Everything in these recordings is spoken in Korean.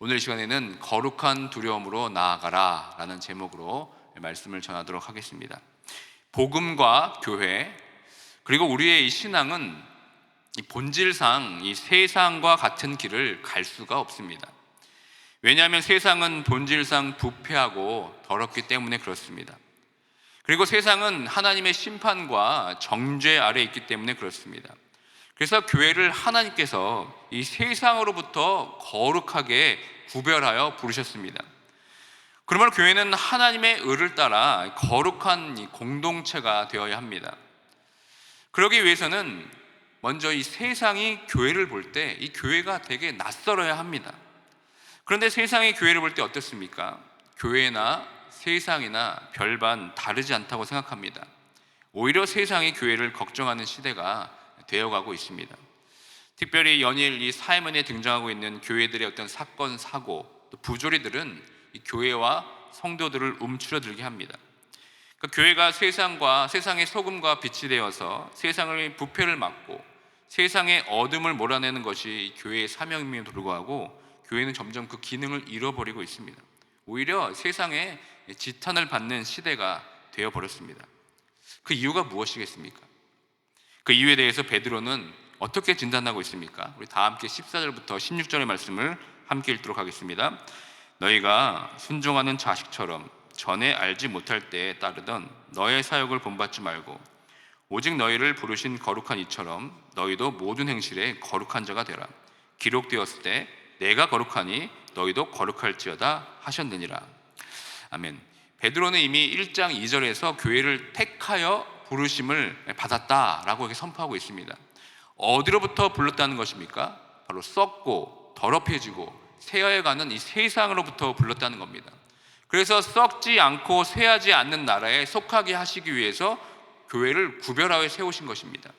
오늘 시간에는 거룩한 두려움으로 나아가라 라는 제목으로 말씀을 전하도록 하겠습니다. 복음과 교회, 그리고 우리의 이 신앙은 이 본질상 이 세상과 같은 길을 갈 수가 없습니다. 왜냐하면 세상은 본질상 부패하고 더럽기 때문에 그렇습니다. 그리고 세상은 하나님의 심판과 정죄 아래에 있기 때문에 그렇습니다. 그래서 교회를 하나님께서 이 세상으로부터 거룩하게 구별하여 부르셨습니다. 그러므로 교회는 하나님의 의를 따라 거룩한 이 공동체가 되어야 합니다. 그러기 위해서는 먼저 이 세상이 교회를 볼 때 이 교회가 되게 낯설어야 합니다. 그런데 세상이 교회를 볼 때 어떻습니까? 교회나 세상이나 별반 다르지 않다고 생각합니다. 오히려 세상이 교회를 걱정하는 시대가 되어가고 있습니다. 특별히 연일 이 사회면에 등장하고 있는 교회들의 어떤 사건, 사고, 또 부조리들은 이 교회와 성도들을 움츠러들게 합니다. 그러니까 교회가 세상의 소금과 빛이 되어서 세상의 부패를 막고 세상의 어둠을 몰아내는 것이 교회의 사명임에도 불구하고 교회는 점점 그 기능을 잃어버리고 있습니다. 오히려 세상에 지탄을 받는 시대가 되어버렸습니다. 그 이유가 무엇이겠습니까? 그 이유에 대해서 베드로는 어떻게 진단하고 있습니까? 우리 다 함께 14절부터 16절의 말씀을 함께 읽도록 하겠습니다. 너희가 순종하는 자식처럼 전에 알지 못할 때에 따르던 너의 사역을 본받지 말고 오직 너희를 부르신 거룩한 이처럼 너희도 모든 행실에 거룩한 자가 되라. 기록되었을 때 내가 거룩하니 너희도 거룩할지어다 하셨느니라. 아멘. 베드로는 이미 1장 2절에서 교회를 택하여 부르심을 받았다라고 이렇게 선포하고 있습니다. 어디로부터 불렀다는 것입니까? 바로 썩고 더럽혀지고 쇠하여가는 이 세상으로부터 불렀다는 겁니다. 그래서 썩지 않고 쇠하지 않는 나라에 속하게 하시기 위해서 교회를 구별하여 세우신 것입니다.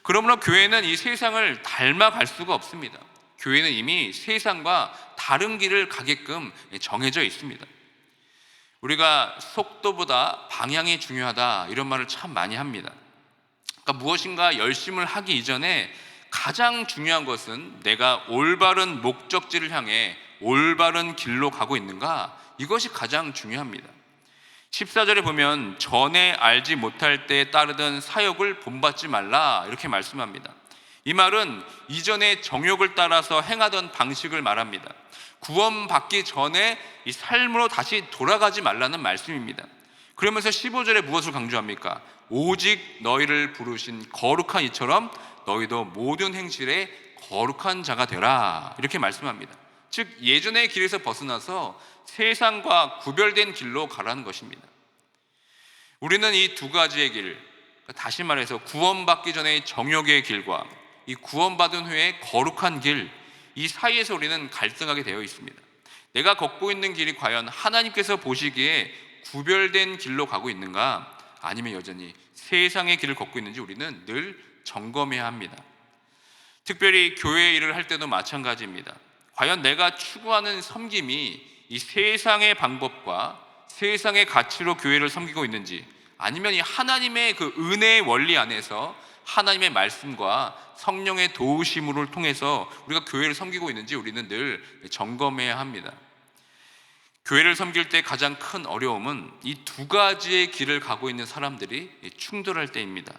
그러므로 교회는 이 세상을 닮아갈 수가 없습니다. 교회는 이미 세상과 다른 길을 가게끔 정해져 있습니다. 우리가 속도보다 방향이 중요하다 이런 말을 참 많이 합니다. 그러니까 무엇인가 열심을 하기 이전에 가장 중요한 것은 내가 올바른 목적지를 향해 올바른 길로 가고 있는가, 이것이 가장 중요합니다. 14절에 보면 전에 알지 못할 때에 따르던 사역을 본받지 말라 이렇게 말씀합니다. 이 말은 이전의 정욕을 따라서 행하던 방식을 말합니다. 구원받기 전에 이 삶으로 다시 돌아가지 말라는 말씀입니다. 그러면서 15절에 무엇을 강조합니까? 오직 너희를 부르신 거룩한 이처럼 너희도 모든 행실에 거룩한 자가 되라 이렇게 말씀합니다. 즉 예전의 길에서 벗어나서 세상과 구별된 길로 가라는 것입니다. 우리는 이 두 가지의 길, 다시 말해서 구원받기 전의 정욕의 길과 이 구원받은 후에 거룩한 길, 이 사이에서 우리는 갈등하게 되어 있습니다. 내가 걷고 있는 길이 과연 하나님께서 보시기에 구별된 길로 가고 있는가, 아니면 여전히 세상의 길을 걷고 있는지 우리는 늘 점검해야 합니다. 특별히 교회 일을 할 때도 마찬가지입니다. 과연 내가 추구하는 섬김이 이 세상의 방법과 세상의 가치로 교회를 섬기고 있는지, 아니면 이 하나님의 그 은혜의 원리 안에서 하나님의 말씀과 성령의 도우심을 통해서 우리가 교회를 섬기고 있는지 우리는 늘 점검해야 합니다. 교회를 섬길 때 가장 큰 어려움은 이 두 가지의 길을 가고 있는 사람들이 충돌할 때입니다.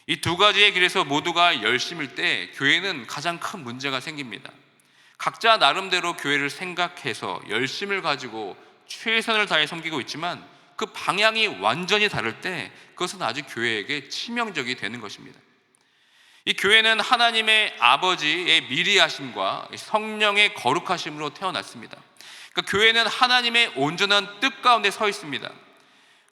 이 두 가지의 길에서 모두가 열심일 때 교회는 가장 큰 문제가 생깁니다. 각자 나름대로 교회를 생각해서 열심을 가지고 최선을 다해 섬기고 있지만 그 방향이 완전히 다를 때 그것은 아주 교회에게 치명적이 되는 것입니다. 이 교회는 하나님의 아버지의 미리하심과 성령의 거룩하심으로 태어났습니다. 그러니까 교회는 하나님의 온전한 뜻 가운데 서 있습니다.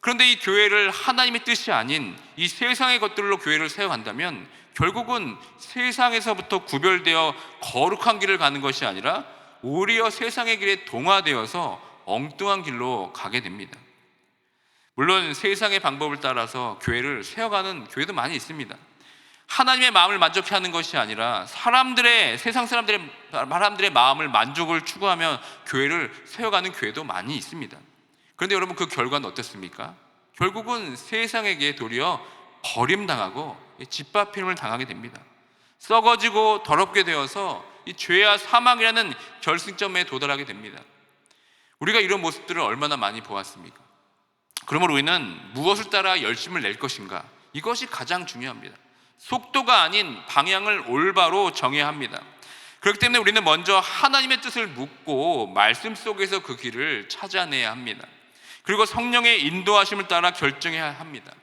그런데 이 교회를 하나님의 뜻이 아닌 이 세상의 것들로 교회를 세워간다면 결국은 세상에서부터 구별되어 거룩한 길을 가는 것이 아니라 오히려 세상의 길에 동화되어서 엉뚱한 길로 가게 됩니다. 물론 세상의 방법을 따라서 교회를 세워가는 교회도 많이 있습니다. 하나님의 마음을 만족해 하는 것이 아니라 세상 사람들의 마음을 만족을 추구하며 교회를 세워가는 교회도 많이 있습니다. 그런데 여러분, 그 결과는 어떻습니까? 결국은 세상에게 도리어 버림당하고 짓밟힘을 당하게 됩니다. 썩어지고 더럽게 되어서 이 죄와 사망이라는 결승점에 도달하게 됩니다. 우리가 이런 모습들을 얼마나 많이 보았습니까? 그러므로 우리는 무엇을 따라 열심을 낼 것인가? 이것이 가장 중요합니다. 속도가 아닌 방향을 올바로 정해야 합니다. 그렇기 때문에 우리는 먼저 하나님의 뜻을 묻고 말씀 속에서 그 길을 찾아내야 합니다. 그리고 성령의 인도하심을 따라 결정해야 합니다.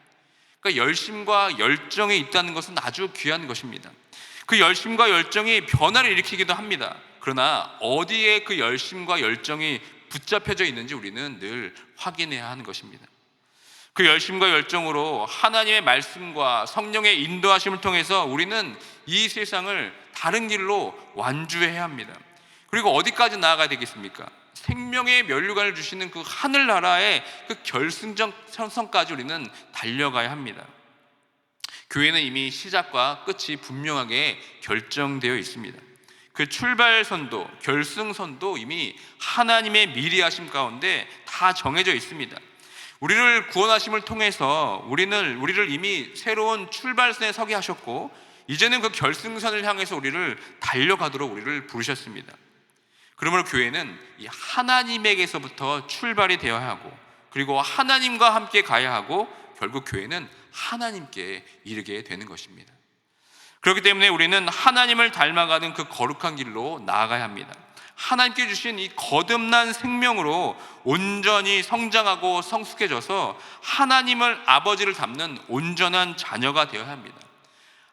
그러니까 열심과 열정이 있다는 것은 아주 귀한 것입니다. 그 열심과 열정이 변화를 일으키기도 합니다. 그러나 어디에 그 열심과 열정이 붙잡혀져 있는지 우리는 늘 확인해야 하는 것입니다. 그 열심과 열정으로 하나님의 말씀과 성령의 인도하심을 통해서 우리는 이 세상을 다른 길로 완주해야 합니다. 그리고 어디까지 나아가야 되겠습니까? 생명의 면류관을 주시는 그 하늘나라의 그 결승선까지 우리는 달려가야 합니다. 교회는 이미 시작과 끝이 분명하게 결정되어 있습니다. 그 출발선도, 결승선도 이미 하나님의 미리하심 가운데 다 정해져 있습니다. 우리를 구원하심을 통해서 우리를 이미 새로운 출발선에 서게 하셨고, 이제는 그 결승선을 향해서 우리를 달려가도록 우리를 부르셨습니다. 그러므로 교회는 이 하나님에게서부터 출발이 되어야 하고, 그리고 하나님과 함께 가야 하고, 결국 교회는 하나님께 이르게 되는 것입니다. 그렇기 때문에 우리는 하나님을 닮아가는 그 거룩한 길로 나아가야 합니다. 하나님께 주신 이 거듭난 생명으로 온전히 성장하고 성숙해져서 하나님을 아버지를 닮는 온전한 자녀가 되어야 합니다.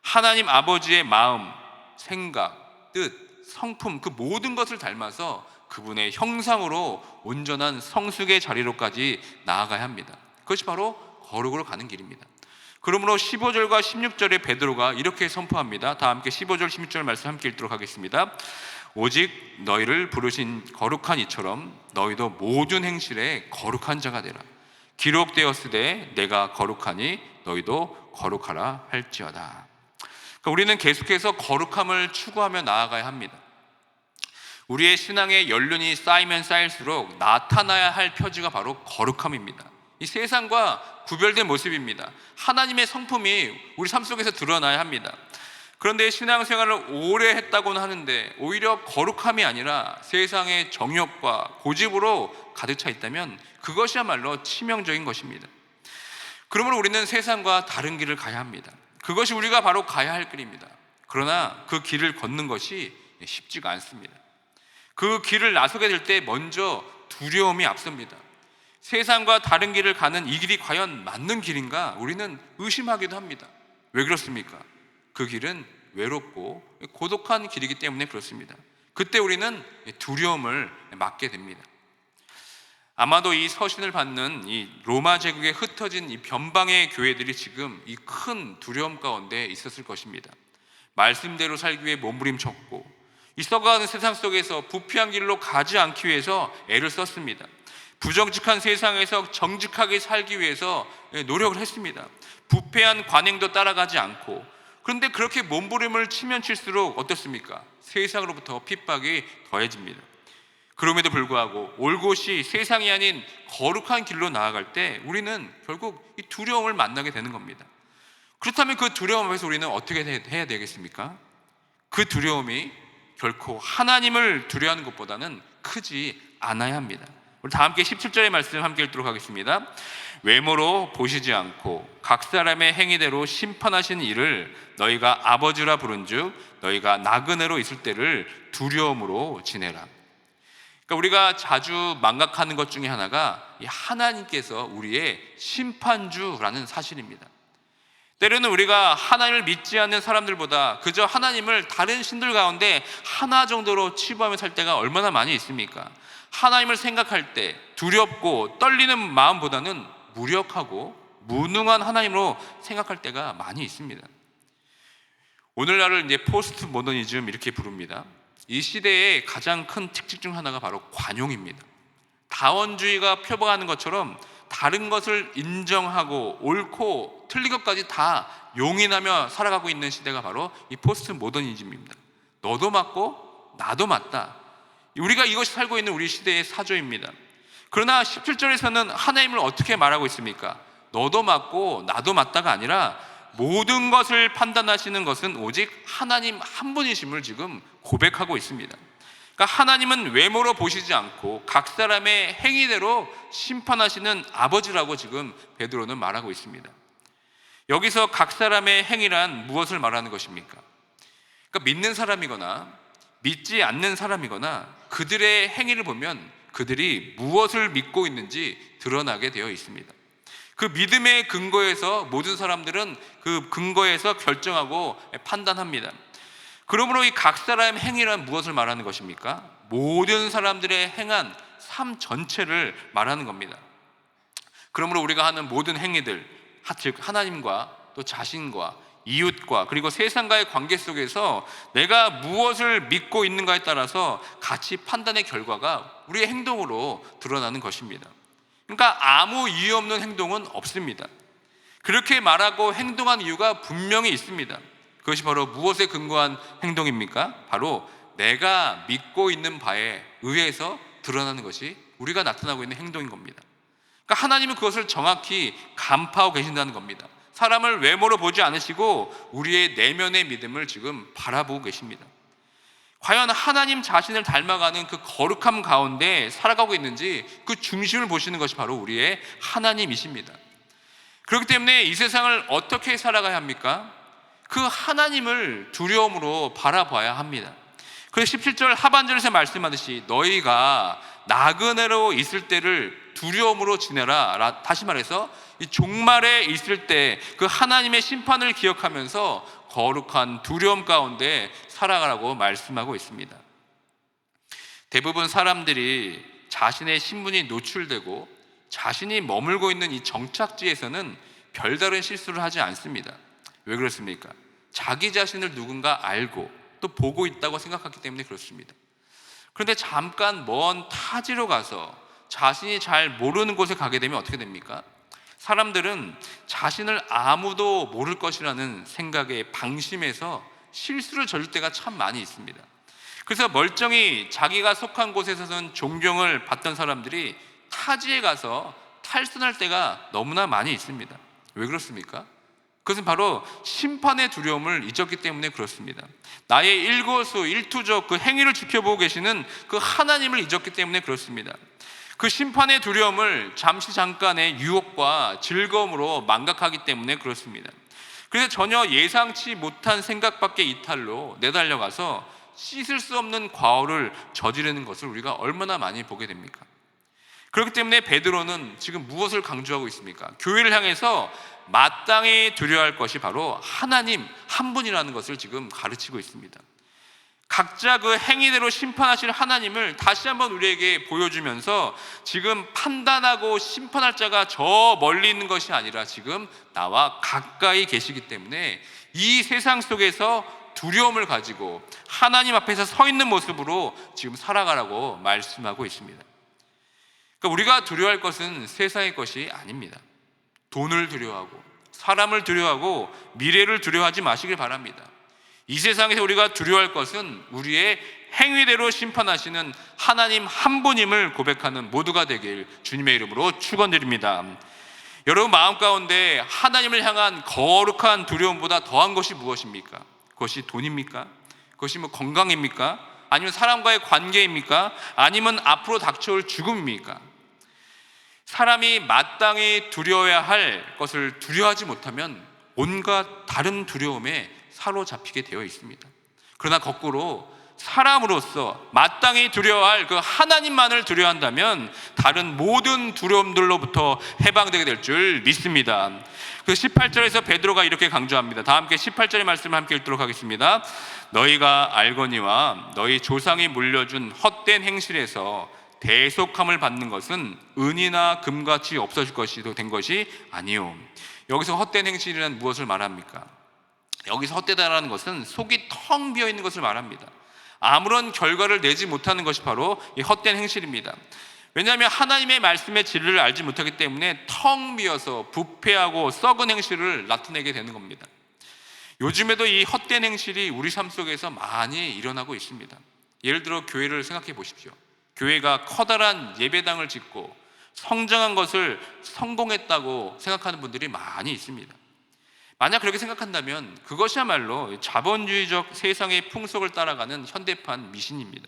하나님 아버지의 마음, 생각, 뜻, 성품, 그 모든 것을 닮아서 그분의 형상으로 온전한 성숙의 자리로까지 나아가야 합니다. 그것이 바로 거룩으로 가는 길입니다. 그러므로 15절과 16절에 베드로가 이렇게 선포합니다. 다 함께 15절 16절 말씀 함께 읽도록 하겠습니다. 오직 너희를 부르신 거룩한 이처럼 너희도 모든 행실에 거룩한 자가 되라. 기록되었으되 내가 거룩하니 너희도 거룩하라 할지어다. 그러니까 우리는 계속해서 거룩함을 추구하며 나아가야 합니다. 우리의 신앙의 연륜이 쌓이면 쌓일수록 나타나야 할 표지가 바로 거룩함입니다. 이 세상과 구별된 모습입니다. 하나님의 성품이 우리 삶 속에서 드러나야 합니다. 그런데 신앙생활을 오래 했다고는 하는데 오히려 거룩함이 아니라 세상의 정욕과 고집으로 가득 차 있다면 그것이야말로 치명적인 것입니다. 그러므로 우리는 세상과 다른 길을 가야 합니다. 그것이 우리가 바로 가야 할 길입니다. 그러나 그 길을 걷는 것이 쉽지가 않습니다. 그 길을 나서게 될 때 먼저 두려움이 앞섭니다. 세상과 다른 길을 가는 이 길이 과연 맞는 길인가? 우리는 의심하기도 합니다. 왜 그렇습니까? 그 길은 외롭고 고독한 길이기 때문에 그렇습니다. 그때 우리는 두려움을 맞게 됩니다. 아마도 이 서신을 받는 이 로마 제국에 흩어진 이 변방의 교회들이 지금 이 큰 두려움 가운데 있었을 것입니다. 말씀대로 살기 위해 몸부림쳤고 이 썩어가는 세상 속에서 부패한 길로 가지 않기 위해서 애를 썼습니다. 부정직한 세상에서 정직하게 살기 위해서 노력을 했습니다. 부패한 관행도 따라가지 않고. 그런데 그렇게 몸부림을 치면 칠수록 어떻습니까? 세상으로부터 핍박이 더해집니다. 그럼에도 불구하고 올 곳이 세상이 아닌 거룩한 길로 나아갈 때 우리는 결국 이 두려움을 만나게 되는 겁니다. 그렇다면 그 두려움 앞에서 우리는 어떻게 해야 되겠습니까? 그 두려움이 결코 하나님을 두려워하는 것보다는 크지 않아야 합니다. 우리 다 함께 17절의 말씀 함께 읽도록 하겠습니다. 외모로 보시지 않고 각 사람의 행위대로 심판하신 이를 너희가 아버지라 부른즉 너희가 나그네로 있을 때를 두려움으로 지내라. 그러니까 우리가 자주 망각하는 것 중에 하나가 이 하나님께서 우리의 심판주라는 사실입니다. 때로는 우리가 하나님을 믿지 않는 사람들보다 그저 하나님을 다른 신들 가운데 하나 정도로 치부하며 살 때가 얼마나 많이 있습니까? 하나님을 생각할 때 두렵고 떨리는 마음보다는 무력하고 무능한 하나님으로 생각할 때가 많이 있습니다. 오늘날을 이제 포스트 모더니즘 이렇게 부릅니다. 이 시대의 가장 큰 특징 중 하나가 바로 관용입니다. 다원주의가 표방하는 것처럼 다른 것을 인정하고 옳고 틀린 것까지 다 용인하며 살아가고 있는 시대가 바로 이 포스트 모더니즘입니다. 너도 맞고 나도 맞다. 우리가 이것이 살고 있는 우리 시대의 사조입니다. 그러나 17절에서는 하나님을 어떻게 말하고 있습니까? 너도 맞고 나도 맞다가 아니라 모든 것을 판단하시는 것은 오직 하나님 한 분이심을 지금 고백하고 있습니다. 그러니까 하나님은 외모로 보시지 않고 각 사람의 행위대로 심판하시는 아버지라고 지금 베드로는 말하고 있습니다. 여기서 각 사람의 행위란 무엇을 말하는 것입니까? 그러니까 믿는 사람이거나 믿지 않는 사람이거나 그들의 행위를 보면 그들이 무엇을 믿고 있는지 드러나게 되어 있습니다. 그 믿음의 근거에서 모든 사람들은 그 근거에서 결정하고 판단합니다. 그러므로 이 각 사람의 행위란 무엇을 말하는 것입니까? 모든 사람들의 행한 삶 전체를 말하는 겁니다. 그러므로 우리가 하는 모든 행위들, 즉 하나님과 또 자신과 이웃과 그리고 세상과의 관계 속에서 내가 무엇을 믿고 있는가에 따라서 가치 판단의 결과가 우리의 행동으로 드러나는 것입니다. 그러니까 아무 이유 없는 행동은 없습니다. 그렇게 말하고 행동한 이유가 분명히 있습니다. 그것이 바로 무엇에 근거한 행동입니까? 바로 내가 믿고 있는 바에 의해서 드러나는 것이 우리가 나타나고 있는 행동인 겁니다. 그러니까 하나님은 그것을 정확히 간파하고 계신다는 겁니다. 사람을 외모로 보지 않으시고 우리의 내면의 믿음을 지금 바라보고 계십니다. 과연 하나님 자신을 닮아가는 그 거룩함 가운데 살아가고 있는지 그 중심을 보시는 것이 바로 우리의 하나님이십니다. 그렇기 때문에 이 세상을 어떻게 살아가야 합니까? 그 하나님을 두려움으로 바라봐야 합니다. 그래서 17절 하반절에서 말씀하듯이 너희가 나그네로 있을 때를 두려움으로 지내라. 다시 말해서 이 종말에 있을 때 그 하나님의 심판을 기억하면서 거룩한 두려움 가운데 살아가라고 말씀하고 있습니다. 대부분 사람들이 자신의 신분이 노출되고 자신이 머물고 있는 이 정착지에서는 별다른 실수를 하지 않습니다. 왜 그렇습니까? 자기 자신을 누군가 알고 또 보고 있다고 생각하기 때문에 그렇습니다. 그런데 잠깐 먼 타지로 가서 자신이 잘 모르는 곳에 가게 되면 어떻게 됩니까? 사람들은 자신을 아무도 모를 것이라는 생각에 방심해서 실수를 저질 때가 참 많이 있습니다. 그래서 멀쩡히 자기가 속한 곳에서는 존경을 받던 사람들이 타지에 가서 탈선할 때가 너무나 많이 있습니다. 왜 그렇습니까? 그것은 바로 심판의 두려움을 잊었기 때문에 그렇습니다. 나의 일거수 일투족 그 행위를 지켜보고 계시는 그 하나님을 잊었기 때문에 그렇습니다. 그 심판의 두려움을 잠깐의 유혹과 즐거움으로 망각하기 때문에 그렇습니다. 그래서 전혀 예상치 못한 생각밖에 이탈로 내달려가서 씻을 수 없는 과오를 저지르는 것을 우리가 얼마나 많이 보게 됩니까? 그렇기 때문에 베드로는 지금 무엇을 강조하고 있습니까? 교회를 향해서 마땅히 두려워할 것이 바로 하나님 한 분이라는 것을 지금 가르치고 있습니다. 각자 그 행위대로 심판하실 하나님을 다시 한번 우리에게 보여주면서 지금 판단하고 심판할 자가 저 멀리 있는 것이 아니라 지금 나와 가까이 계시기 때문에 이 세상 속에서 두려움을 가지고 하나님 앞에서 서 있는 모습으로 지금 살아가라고 말씀하고 있습니다. 그러니까 우리가 두려워할 것은 세상의 것이 아닙니다. 돈을 두려워하고 사람을 두려워하고 미래를 두려워하지 마시길 바랍니다. 이 세상에서 우리가 두려워할 것은 우리의 행위대로 심판하시는 하나님 한 분임을 고백하는 모두가 되길 주님의 이름으로 축원드립니다. 여러분 마음 가운데 하나님을 향한 거룩한 두려움보다 더한 것이 무엇입니까? 그것이 돈입니까? 그것이 건강입니까? 아니면 사람과의 관계입니까? 아니면 앞으로 닥쳐올 죽음입니까? 사람이 마땅히 두려워야 할 것을 두려워하지 못하면 온갖 다른 두려움에 사로잡히게 되어 있습니다. 그러나 거꾸로 사람으로서 마땅히 두려워할 그 하나님만을 두려워한다면 다른 모든 두려움들로부터 해방되게 될 줄 믿습니다. 그 18절에서 베드로가 이렇게 강조합니다. 다 함께 18절의 말씀을 함께 읽도록 하겠습니다. 너희가 알거니와 너희 조상이 물려준 헛된 행실에서 대속함을 받는 것은 은이나 금같이 없어질 것이 된 것이 아니요. 여기서 헛된 행실이란 무엇을 말합니까? 여기서 헛되다라는 것은 속이 텅 비어 있는 것을 말합니다. 아무런 결과를 내지 못하는 것이 바로 이 헛된 행실입니다. 왜냐하면 하나님의 말씀의 진리를 알지 못하기 때문에 텅 비어서 부패하고 썩은 행실을 나타내게 되는 겁니다. 요즘에도 이 헛된 행실이 우리 삶 속에서 많이 일어나고 있습니다. 예를 들어 교회를 생각해 보십시오. 교회가 커다란 예배당을 짓고 성장한 것을 성공했다고 생각하는 분들이 많이 있습니다. 만약 그렇게 생각한다면 그것이야말로 자본주의적 세상의 풍속을 따라가는 현대판 미신입니다.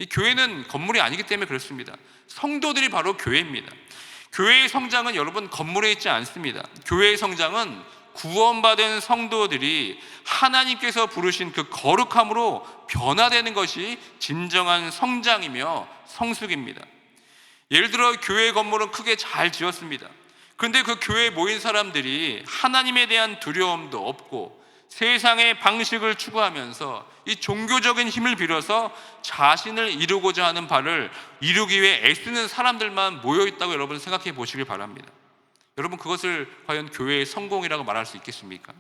이 교회는 건물이 아니기 때문에 그렇습니다. 성도들이 바로 교회입니다. 교회의 성장은 여러분 건물에 있지 않습니다. 교회의 성장은 구원받은 성도들이 하나님께서 부르신 그 거룩함으로 변화되는 것이 진정한 성장이며 성숙입니다. 예를 들어 교회 건물은 크게 잘 지었습니다. 그런데 그 교회에 모인 사람들이 하나님에 대한 두려움도 없고 세상의 방식을 추구하면서 이 종교적인 힘을 빌어서 자신을 이루고자 하는 바를 이루기 위해 애쓰는 사람들만 모여있다고 여러분 생각해 보시길 바랍니다. 여러분, 그것을 과연 교회의 성공이라고 말할 수 있겠습니까?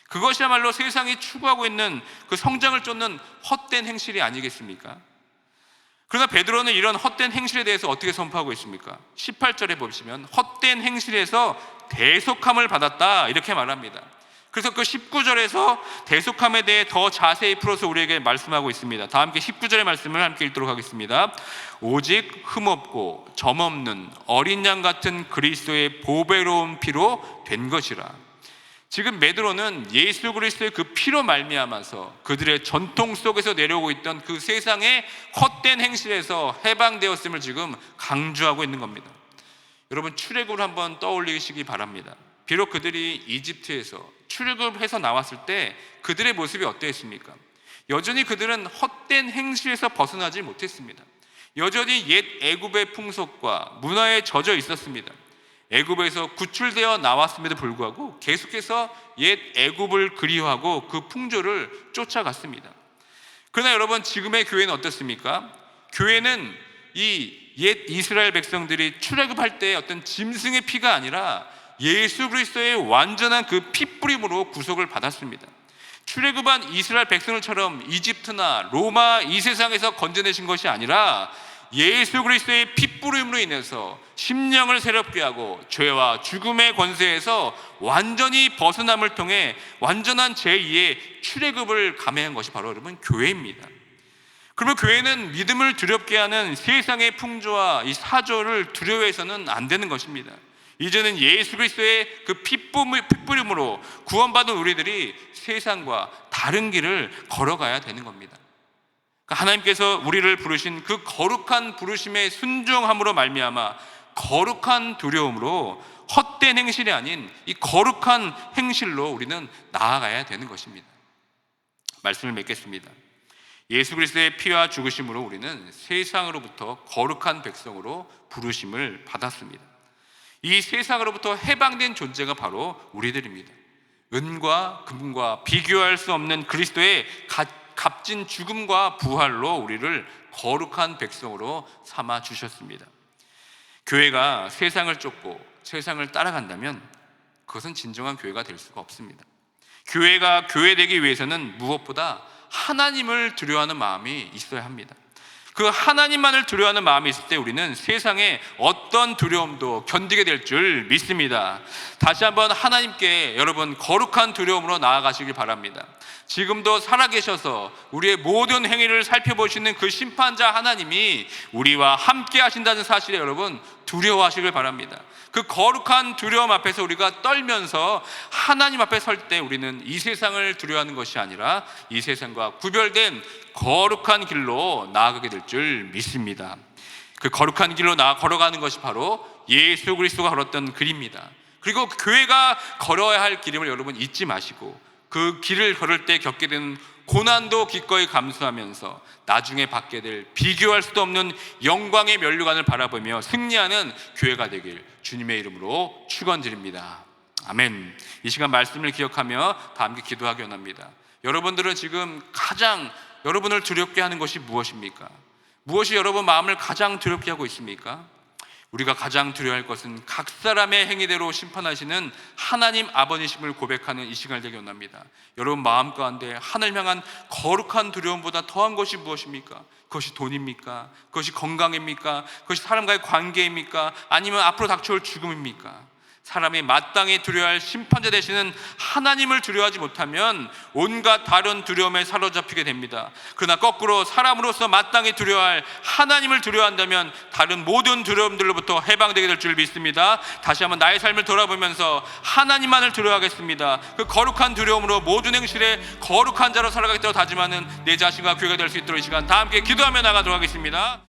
그것이야말로 세상이 추구하고 있는 그 성장을 쫓는 헛된 행실이 아니겠습니까? 그러나 베드로는 이런 헛된 행실에 대해서 어떻게 선포하고 있습니까? 18절에 보시면 헛된 행실에서 대속함을 받았다 이렇게 말합니다. 그래서 그 19절에서 대속함에 대해 더 자세히 풀어서 우리에게 말씀하고 있습니다. 다 함께 19절의 말씀을 함께 읽도록 하겠습니다. 오직 흠없고 점없는 어린 양 같은 그리스도의 보배로운 피로 된 것이라. 지금 베드로는 예수 그리스도의 그 피로 말미암아서 그들의 전통 속에서 내려오고 있던 그 세상의 헛된 행실에서 해방되었음을 지금 강조하고 있는 겁니다. 여러분, 출애굽을 한번 떠올리시기 바랍니다. 비록 그들이 이집트에서 출애굽해서 나왔을 때 그들의 모습이 어떠했습니까? 여전히 그들은 헛된 행실에서 벗어나지 못했습니다. 여전히 옛 애굽의 풍속과 문화에 젖어 있었습니다. 애굽에서 구출되어 나왔음에도 불구하고 계속해서 옛 애굽을 그리워하고 그 풍조를 쫓아갔습니다. 그러나 여러분, 지금의 교회는 어떻습니까? 교회는 이 옛 이스라엘 백성들이 출애굽할 때 어떤 짐승의 피가 아니라 예수 그리스도의 완전한 그 피뿌림으로 구속을 받았습니다. 출애굽한 이스라엘 백성들처럼 이집트나 로마 이 세상에서 건져내신 것이 아니라 예수 그리스도의 피뿌림으로 인해서 심령을 새롭게 하고 죄와 죽음의 권세에서 완전히 벗어남을 통해 완전한 제2의 출애굽을 감행한 것이 바로 여러분 교회입니다. 그러면 교회는 믿음을 두렵게 하는 세상의 풍조와 이 사조를 두려워해서는 안 되는 것입니다. 이제는 예수 그리스도의 그 피뿌림으로 구원받은 우리들이 세상과 다른 길을 걸어가야 되는 겁니다. 하나님께서 우리를 부르신 그 거룩한 부르심의 순종함으로 말미암아 거룩한 두려움으로 헛된 행실이 아닌 이 거룩한 행실로 우리는 나아가야 되는 것입니다. 말씀을 맺겠습니다. 예수 그리스도의 피와 죽으심으로 우리는 세상으로부터 거룩한 백성으로 부르심을 받았습니다. 이 세상으로부터 해방된 존재가 바로 우리들입니다. 은과 금과 비교할 수 없는 그리스도의 값진 죽음과 부활로 우리를 거룩한 백성으로 삼아 주셨습니다. 교회가 세상을 쫓고 세상을 따라간다면 그것은 진정한 교회가 될 수가 없습니다. 교회가 교회되기 위해서는 무엇보다 하나님을 두려워하는 마음이 있어야 합니다. 그 하나님만을 두려워하는 마음이 있을 때 우리는 세상의 어떤 두려움도 견디게 될 줄 믿습니다. 다시 한번 하나님께 여러분 거룩한 두려움으로 나아가시길 바랍니다. 지금도 살아계셔서 우리의 모든 행위를 살펴보시는 그 심판자 하나님이 우리와 함께 하신다는 사실에 여러분 두려워하시길 바랍니다. 그 거룩한 두려움 앞에서 우리가 떨면서 하나님 앞에 설 때 우리는 이 세상을 두려워하는 것이 아니라 이 세상과 구별된 거룩한 길로 나아가게 될 줄 믿습니다. 그 거룩한 길로 걸어가는 것이 바로 예수 그리스도가 걸었던 길입니다. 그리고 교회가 걸어야 할 길임을 여러분 잊지 마시고 그 길을 걸을 때 겪게 되는 고난도 기꺼이 감수하면서 나중에 받게 될 비교할 수도 없는 영광의 면류관을 바라보며 승리하는 교회가 되길 주님의 이름으로 축원드립니다. 아멘. 이 시간 말씀을 기억하며 다 함께 기도하기 원합니다. 여러분들은 지금 가장 여러분을 두렵게 하는 것이 무엇입니까? 무엇이 여러분 마음을 가장 두렵게 하고 있습니까? 우리가 가장 두려워할 것은 각 사람의 행위대로 심판하시는 하나님 아버지심을 고백하는 이 시간을 되기 원합니다. 여러분 마음 가운데 하늘 향한 거룩한 두려움보다 더한 것이 무엇입니까? 그것이 돈입니까? 그것이 건강입니까? 그것이 사람과의 관계입니까? 아니면 앞으로 닥쳐올 죽음입니까? 사람이 마땅히 두려워할 심판자 되시는 하나님을 두려워하지 못하면 온갖 다른 두려움에 사로잡히게 됩니다. 그러나 거꾸로 사람으로서 마땅히 두려워할 하나님을 두려워한다면 다른 모든 두려움들로부터 해방되게 될 줄 믿습니다. 다시 한번 나의 삶을 돌아보면서 하나님만을 두려워하겠습니다. 그 거룩한 두려움으로 모든 행실에 거룩한 자로 살아가겠다고 다짐하는 내 자신과 교회가 될 수 있도록 이 시간 다 함께 기도하며 나가도록 하겠습니다.